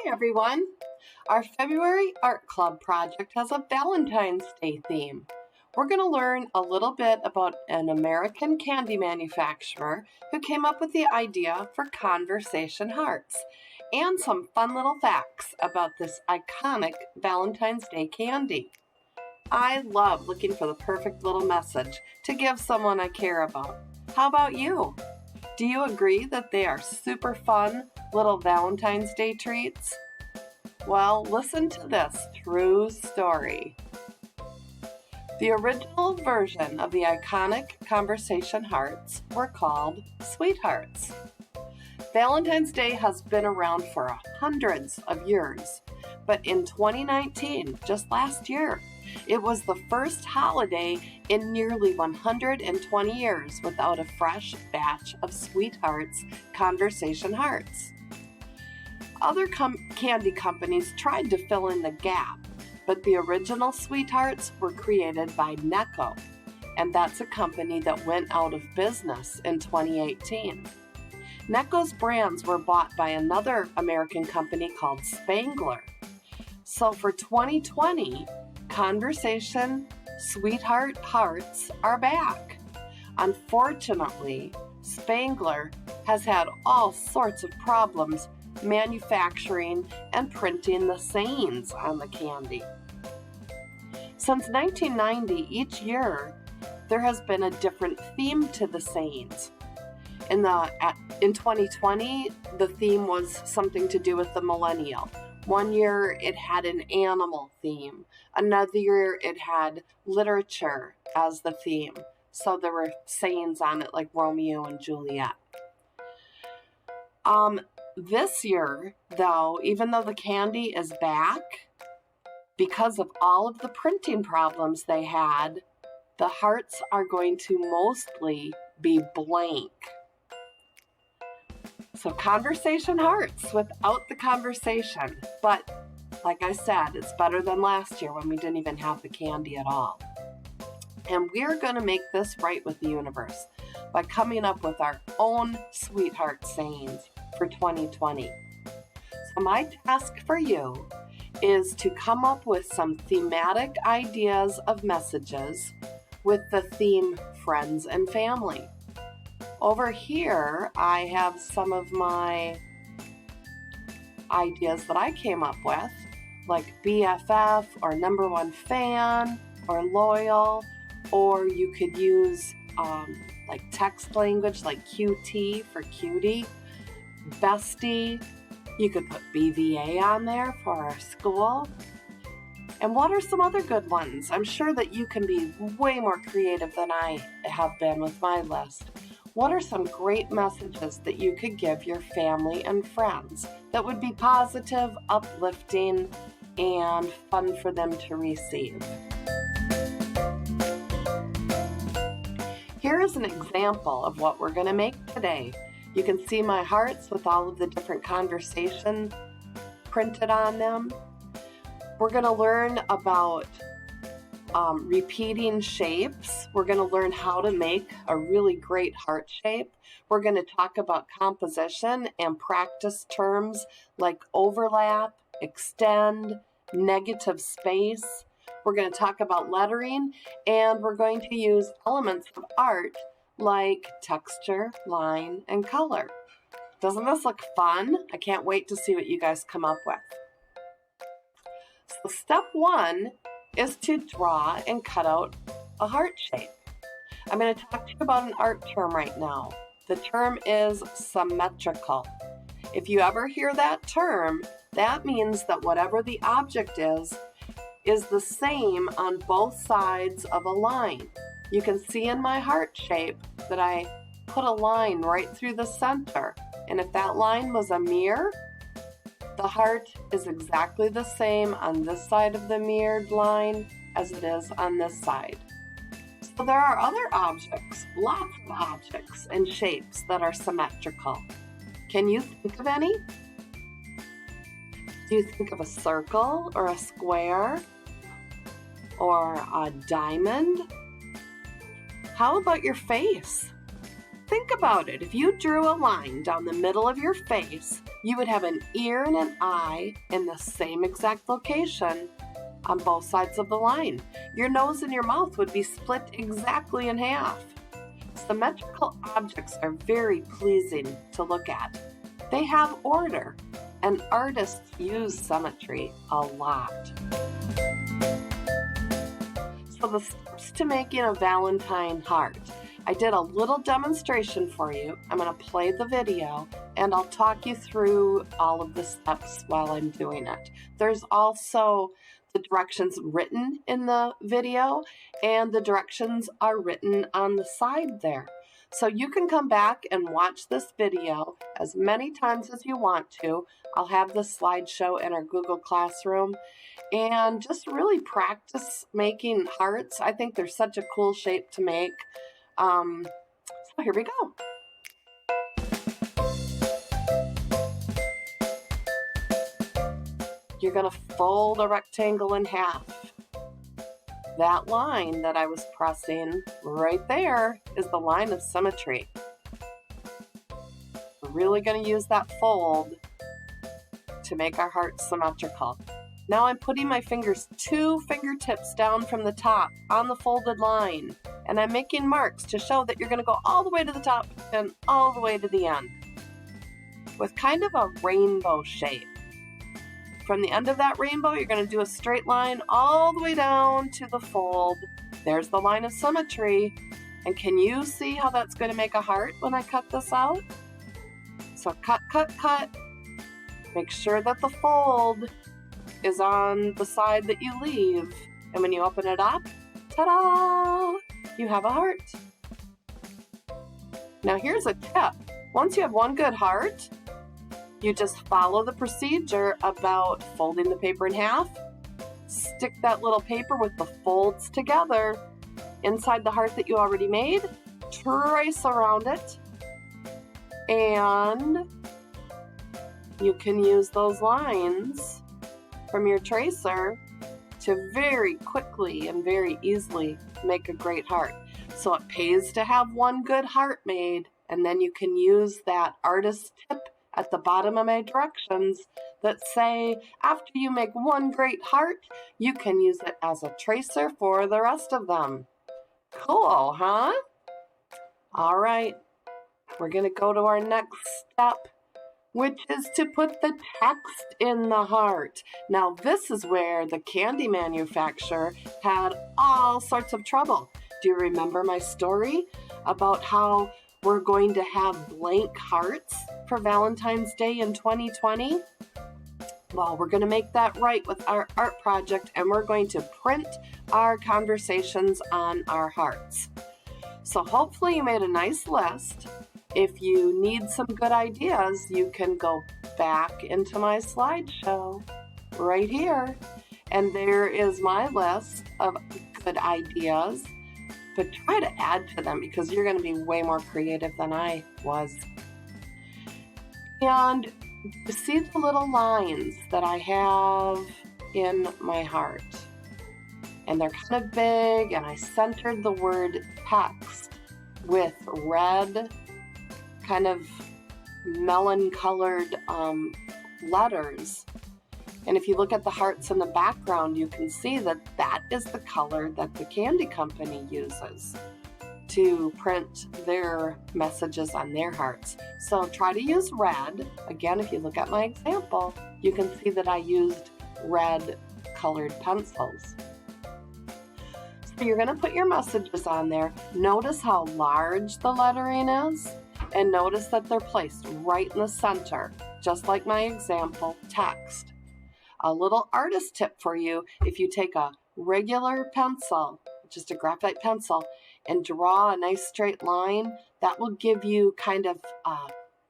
Hi everyone! Our February Art Club project has a Valentine's Day theme. We're going to learn a little bit about an American candy manufacturer who came up with the idea for conversation hearts and some fun little facts about this iconic Valentine's Day candy. I love looking for the perfect little message to give someone I care about. How about you? Do you agree that they are super fun little Valentine's Day treats? Well, listen to this true story. The original version of the iconic conversation hearts were called sweethearts. Valentine's Day has been around for hundreds of years, but in 2019, just last year, it was the first holiday in nearly 120 years without a fresh batch of Sweethearts conversation hearts. Other candy companies tried to fill in the gap, but the original Sweethearts were created by Necco, and that's a company that went out of business in 2018. Necco's brands were bought by another American company called Spangler. So for 2020, Conversation Sweetheart Hearts are back. Unfortunately, Spangler has had all sorts of problems manufacturing and printing the sayings on the candy. Since 1990, each year, there has been a different theme to the sayings. In 2020, the theme was something to do with the millennial. One year it had an animal theme. Another year it had literature as the theme. So there were sayings on it like Romeo and Juliet. This year, though, even though the candy is back, because of all of the printing problems they had, the hearts are going to mostly be blank. So conversation hearts without the conversation. But like I said, it's better than last year when we didn't even have the candy at all. And we're going to make this right with the universe by coming up with our own sweetheart sayings for 2020. So my task for you is to come up with some thematic ideas of messages with the theme friends and family. Over here, I have some of my ideas that I came up with, like BFF or number one fan or loyal, or you could use like text language like QT for cutie, bestie. You could put BVA on there for our school. And what are some other good ones? I'm sure that you can be way more creative than I have been with my list. What are some great messages that you could give your family and friends that would be positive, uplifting, and fun for them to receive? Here is an example of what we're going to make today. You can see my hearts with all of the different conversation printed on them. We're going to learn about repeating shapes. We're going to learn how to make a really great heart shape. We're going to talk about composition and practice terms like overlap, extend, negative space. We're going to talk about lettering, and we're going to use elements of art like texture, line, and color. Doesn't this look fun? I can't wait to see what you guys come up with. So step one is to draw and cut out a heart shape. I'm going to talk to you about an art term right now. The term is symmetrical. If you ever hear that term, that means that whatever the object is the same on both sides of a line. You can see in my heart shape that I put a line right through the center. And if that line was a mirror, the heart is exactly the same on this side of the mirrored line as it is on this side. So there are other objects, lots of objects and shapes that are symmetrical. Can you think of any? Do you think of a circle or a square or a diamond? How about your face? Think about it. If you drew a line down the middle of your face, You would have an ear and an eye in the same exact location on both sides of the line. Your nose and your mouth would be split exactly in half. Symmetrical objects are very pleasing to look at. They have order, and artists use symmetry a lot. So the steps to making a Valentine heart. I did a little demonstration for you. I'm going to play the video and I'll talk you through all of the steps while I'm doing it. There's also the directions written in the video, and the directions are written on the side there. So you can come back and watch this video as many times as you want to. I'll have the slideshow in our Google Classroom and just really practice making hearts. I think they're such a cool shape to make. So here we go. You're going to fold a rectangle in half. That line that I was pressing right there is the line of symmetry. We're really going to use that fold to make our heart symmetrical. Now I'm putting my fingers 2 fingertips down from the top on the folded line, and I'm making marks to show that you're going to go all the way to the top and all the way to the end with kind of a rainbow shape. From the end of that rainbow, you're going to do a straight line all the way down to the fold. There's the line of symmetry. And can you see how that's going to make a heart when I cut this out? So cut, cut, cut. Make sure that the fold is on the side that you leave. And when you open it up, ta-da! You have a heart. Now here's a tip. Once you have one good heart, you just follow the procedure about folding the paper in half, stick that little paper with the folds together inside the heart that you already made, trace around it, and you can use those lines from your tracer to very quickly and very easily make a great heart. So it pays to have one good heart made, and then you can use that artist tip at the bottom of my directions that say after you make one great heart, you can use it as a tracer for the rest of them. Cool, huh? All right, we're going to go to our next step, which is to put the text in the heart. Now this is where the candy manufacturer had all sorts of trouble. Do you remember my story about how we're going to have blank hearts for Valentine's Day in 2020? Well, we're going to make that right with our art project, and we're going to print our conversations on our hearts. So hopefully you made a nice list. If you need some good ideas, you can go back into my slideshow right here. And there is my list of good ideas. But try to add to them because you're going to be way more creative than I was. And you see the little lines that I have in my heart. And they're kind of big, and I centered the word text with red, kind of melon-colored letters. And if you look at the hearts in the background, you can see that that is the color that the candy company uses to print their messages on their hearts. So try to use red. Again, if you look at my example, you can see that I used red colored pencils. So you're going to put your messages on there. Notice how large the lettering is, and notice that they're placed right in the center, just like my example text. A little artist tip for you: if you take a regular pencil, just a graphite pencil, and draw a nice straight line, that will give you kind of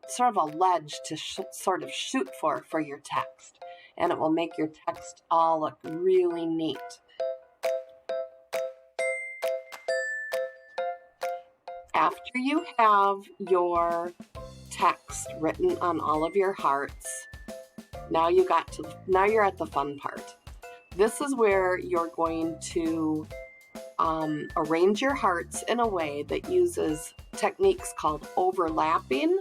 sort of a ledge to sort of shoot for your text. And it will make your text all look really neat. After you have your text written on all of your hearts, now you're at the fun part. This is where you're going to arrange your hearts in a way that uses techniques called overlapping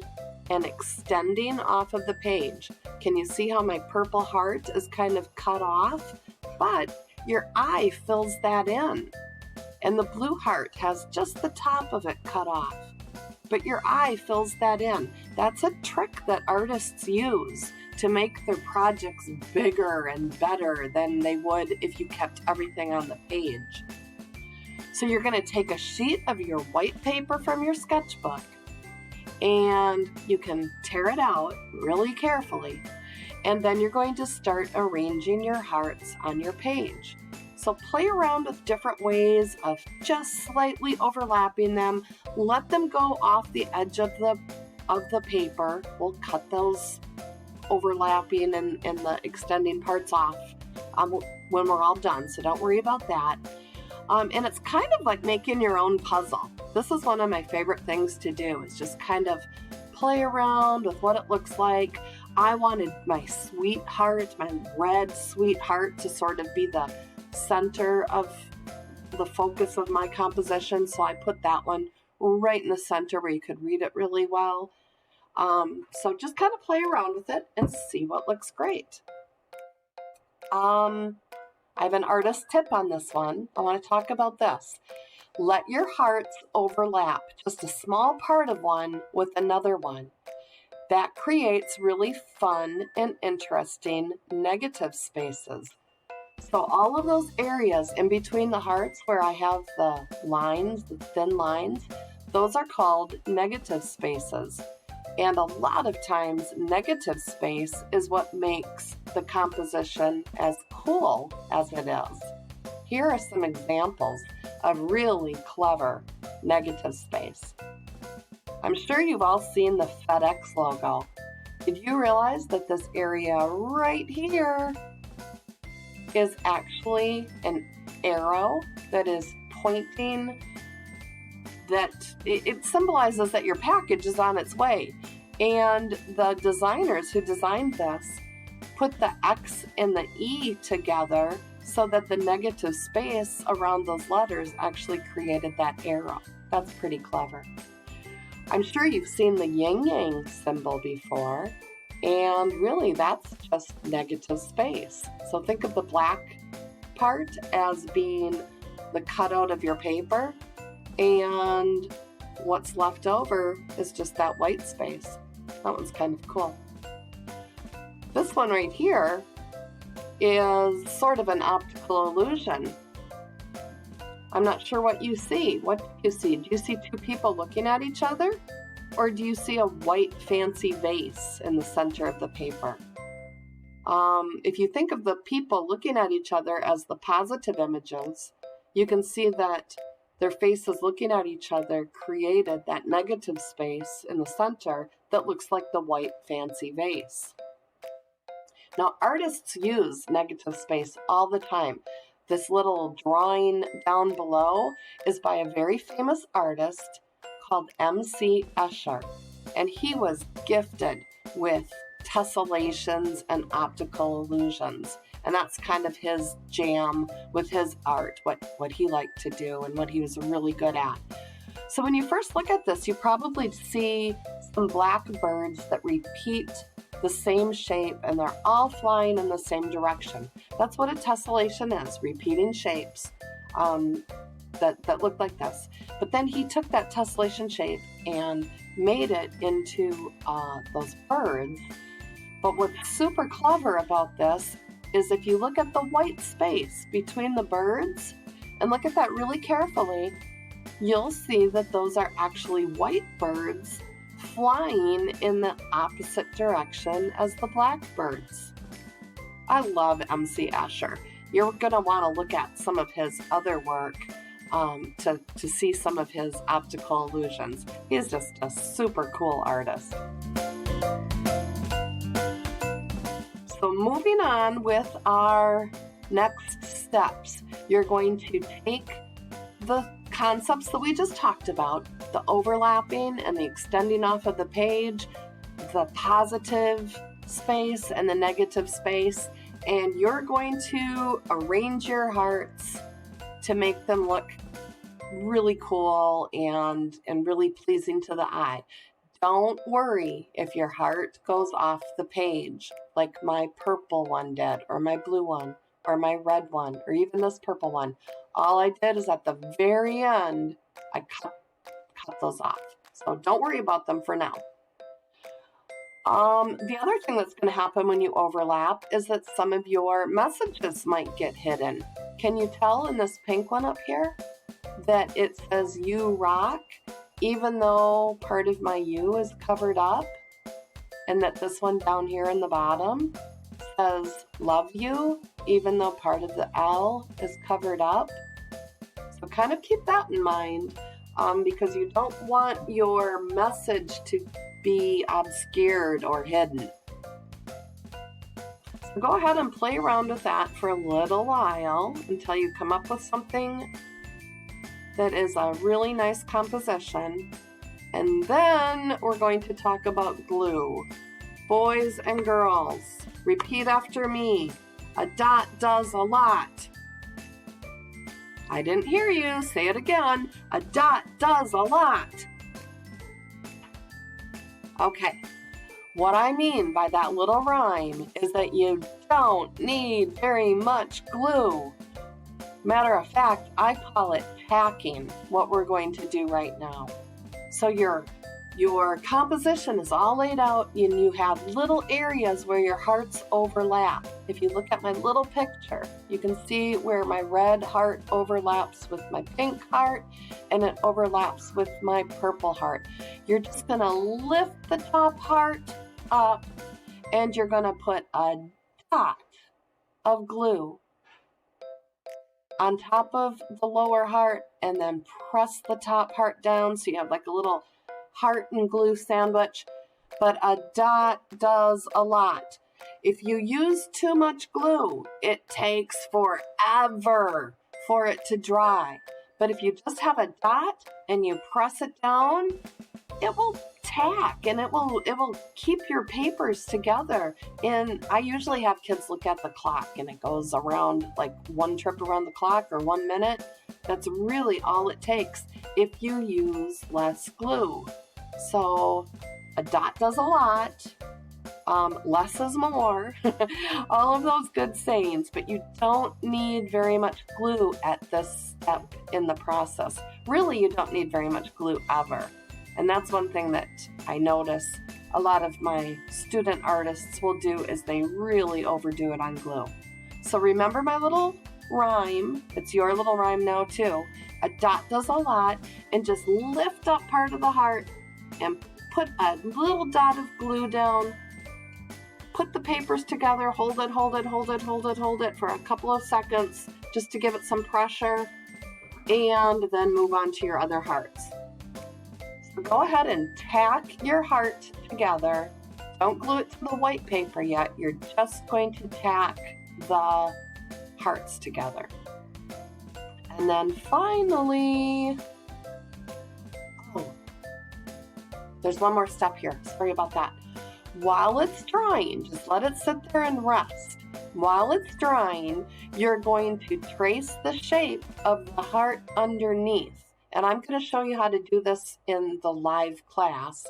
and extending off of the page. Can you see how my purple heart is kind of cut off? But your eye fills that in. And the blue heart has just the top of it cut off. But your eye fills that in. That's a trick that artists use to make their projects bigger and better than they would if you kept everything on the page. So you're going to take a sheet of your white paper from your sketchbook, and you can tear it out really carefully, and then you're going to start arranging your hearts on your page. So play around with different ways of just slightly overlapping them. Let them go off the edge of the paper. We'll cut those overlapping and the extending parts off when we're all done, so don't worry about that. And it's kind of like making your own puzzle. This is one of my favorite things to do, is just kind of play around with what it looks like. I wanted my sweetheart, my red sweetheart, to sort of be the center of the focus of my composition, so I put that one right in the center where you could read it really well. So just kind of play around with it and see what looks great. I have an artist tip on this one. I want to talk about this. Let your hearts overlap, just a small part of one with another one. That creates really fun and interesting negative spaces. So all of those areas in between the hearts where I have the lines, the thin lines, those are called negative spaces. And a lot of times, negative space is what makes the composition as cool as it is. Here are some examples of really clever negative space. I'm sure you've all seen the FedEx logo. Did you realize that this area right here is actually an arrow that is pointing, that it symbolizes that your package is on its way. And the designers who designed this put the X and the E together so that the negative space around those letters actually created that arrow. That's pretty clever. I'm sure you've seen the yin-yang symbol before, and really that's just negative space. So think of the black part as being the cutout of your paper, and what's left over is just that white space. That one's kind of cool. This one right here is sort of an optical illusion. I'm not sure what you see. What do you see? Do you see two people looking at each other? Or do you see a white fancy vase in the center of the paper? If you think of the people looking at each other as the positive images, you can see that their faces looking at each other created that negative space in the center that looks like the white fancy vase. Now, artists use negative space all the time. This little drawing down below is by a very famous artist called M.C. Escher, and he was gifted with tessellations and optical illusions. And that's kind of his jam with his art, what he liked to do and what he was really good at. So when you first look at this, you probably see some black birds that repeat the same shape, and they're all flying in the same direction. That's what a tessellation is, repeating shapes that look like this. But then he took that tessellation shape and made it into those birds. But what's super clever about this is if you look at the white space between the birds and look at that really carefully, you'll see that those are actually white birds flying in the opposite direction as the blackbirds. I love M.C. Escher. You're going to want to look at some of his other work to see some of his optical illusions. He's just a super cool artist. So moving on with our next steps, you're going to take the concepts that we just talked about, the overlapping and the extending off of the page, the positive space and the negative space, and you're going to arrange your hearts to make them look really cool and really pleasing to the eye. don't worry if your heart goes off the page, like my purple one did, or my blue one, or my red one, or even this purple one. All I did is at the very end, I cut those off. So don't worry about them for now. The other thing that's going to happen when you overlap is that some of your messages might get hidden. Can you tell in this pink one up here that it says "You rock," even though part of my U is covered up? And that this one down here in the bottom says "Love you," even though part of the L is covered up? So kind of keep that in mind, because you don't want your message to be obscured or hidden. So go ahead and play around with that for a little while until you come up with something that is a really nice composition. And then we're going to talk about glue. Boys and girls, repeat after me. A dot does a lot. I didn't hear you. Say it again. A dot does a lot. Okay, what I mean by that little rhyme is that you don't need very much glue. Matter of fact, I call it tacking, what we're going to do right now. So your composition is all laid out and you have little areas where your hearts overlap. If you look at my little picture, you can see where my red heart overlaps with my pink heart and it overlaps with my purple heart. You're just going to lift the top heart up and you're going to put a dot of glue on top of the lower heart and then press the top heart down so you have like a little heart and glue sandwich. But a dot does a lot. If you use too much glue, it takes forever for it to dry. But if you just have a dot and you press it down, it will tack and it will keep your papers together. And I usually have kids look at the clock and it goes around like one trip around the clock or 1 minute. That's really all it takes if you use less glue. So a dot does a lot. Less is more. All of those good sayings, but you don't need very much glue at this step in the process. Really, you don't need very much glue ever. And that's one thing that I notice a lot of my student artists will do is they really overdo it on glue. So remember my little rhyme. It's your little rhyme now too. A dot does a lot, and just lift up part of the heart and put a little dot of glue down. Put the papers together, hold it for a couple of seconds just to give it some pressure, and then move on to your other hearts. So go ahead and tack your heart together. Don't glue it to the white paper yet. You're just going to tack the hearts together. And then finally, there's one more step here. Sorry about that. While it's drying, just let it sit there and rest. While it's drying, you're going to trace the shape of the heart underneath. And I'm going to show you how to do this in the live class.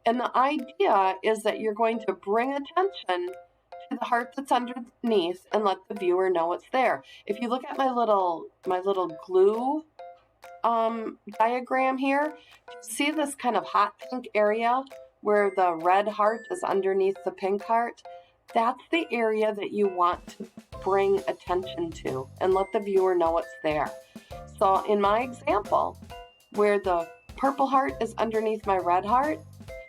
And the idea is that you're going to bring attention to the heart that's underneath and let the viewer know it's there. If you look at my little glue diagram here, see this kind of hot pink area where the red heart is underneath the pink heart? That's the area that you want to bring attention to and let the viewer know it's there. So in my example, where the purple heart is underneath my red heart,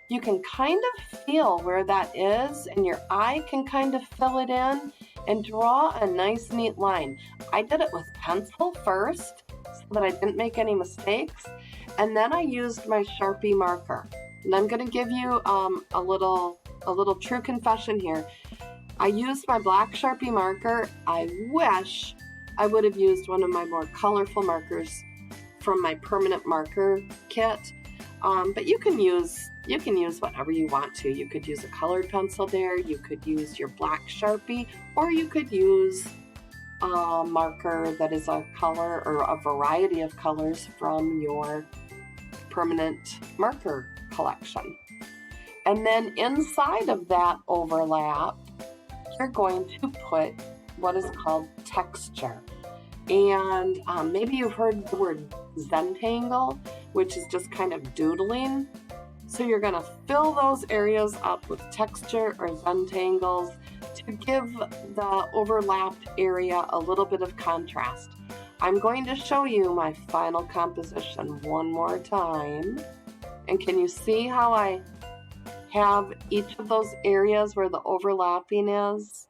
you can kind of feel where that is, and your eye can kind of fill it in and draw a nice, neat line. I did it with pencil first so that I didn't make any mistakes, and then I used my Sharpie marker. And I'm going to give you a little true confession here. I used my black Sharpie marker. I wish I would have used one of my more colorful markers from my permanent marker kit. But you can use whatever you want to. You could use a colored pencil there. You could use your black Sharpie, or you could use a marker that is a color or a variety of colors from your permanent marker collection. And then inside of that overlap, you're going to put what is called texture. And maybe you've heard the word Zentangle, which is just kind of doodling. So you're going to fill those areas up with texture or Zentangles to give the overlapped area a little bit of contrast. I'm going to show you my final composition one more time. And can you see how I have each of those areas where the overlapping is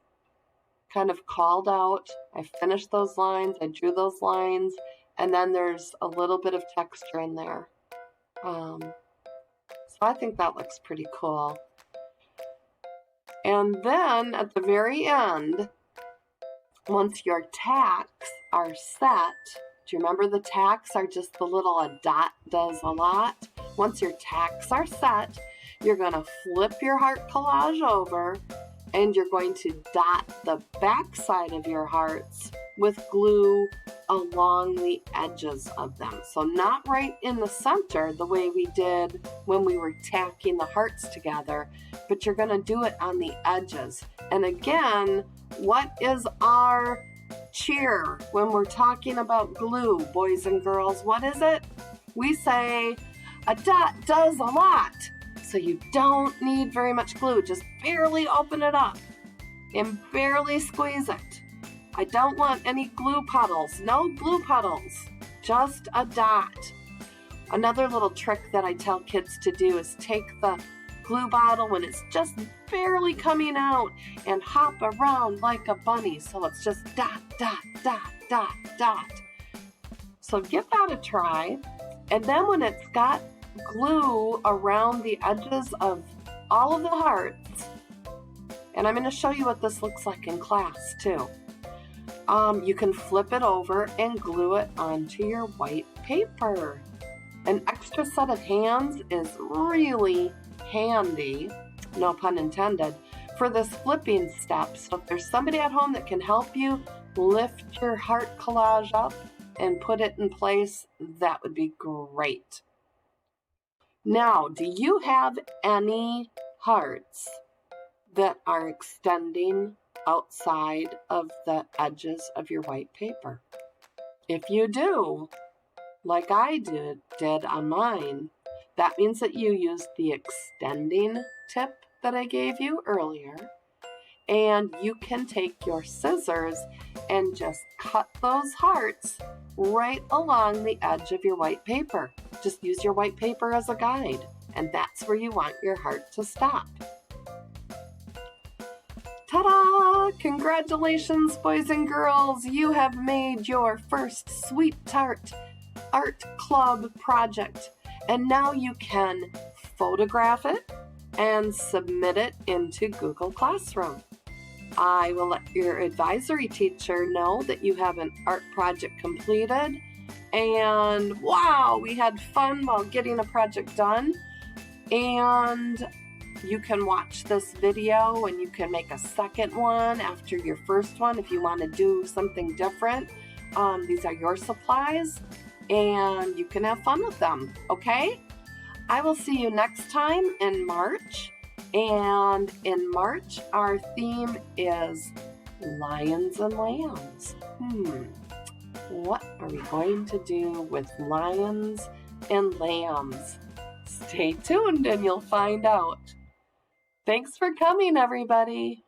kind of called out? I finished those lines, I drew those lines, and then there's a little bit of texture in there. So I think that looks pretty cool. And then at the very end, once your tacks are set, do you remember the tacks are just the little a dot does a lot? Once your tacks are set, you're going to flip your heart collage over and you're going to dot the back side of your hearts with glue along the edges of them. So not right in the center the way we did when we were tacking the hearts together, but you're going to do it on the edges. And again, what is our cheer when we're talking about glue, boys and girls? What is it? We say a dot does a lot. So you don't need very much glue. Just barely open it up and barely squeeze it. I don't want any glue puddles. No glue puddles. Just a dot. Another little trick that I tell kids to do is take the glue bottle when it's just barely coming out and hop around like a bunny. So it's just dot, dot, dot, dot, dot. So give that a try. And then when it's got glue around the edges of all of the hearts, and I'm going to show you what this looks like in class too. You can flip it over and glue it onto your white paper. An extra set of hands is really handy, no pun intended, for this flipping step. So if there's somebody at home that can help you lift your heart collage up and put it in place, that would be great. Now, do you have any hearts that are extending outside of the edges of your white paper? If you do, like I did on mine, that means that you used the extending tip that I gave you earlier, and you can take your scissors and just cut those hearts right along the edge of your white paper. Just use your white paper as a guide, and that's where you want your heart to stop. Ta-da! Congratulations, boys and girls! You have made your first Sweet Tart Art Club project, and now you can photograph it and submit it into Google Classroom. I will let your advisory teacher know that you have an art project completed, and wow, we had fun while getting a project done. And you can watch this video and you can make a second one after your first one if you want to do something different. These are your supplies and you can have fun with them, okay? I will see you next time in March. And in March, our theme is lions and lambs. What are we going to do with lions and lambs? Stay tuned and you'll find out. Thanks for coming, everybody.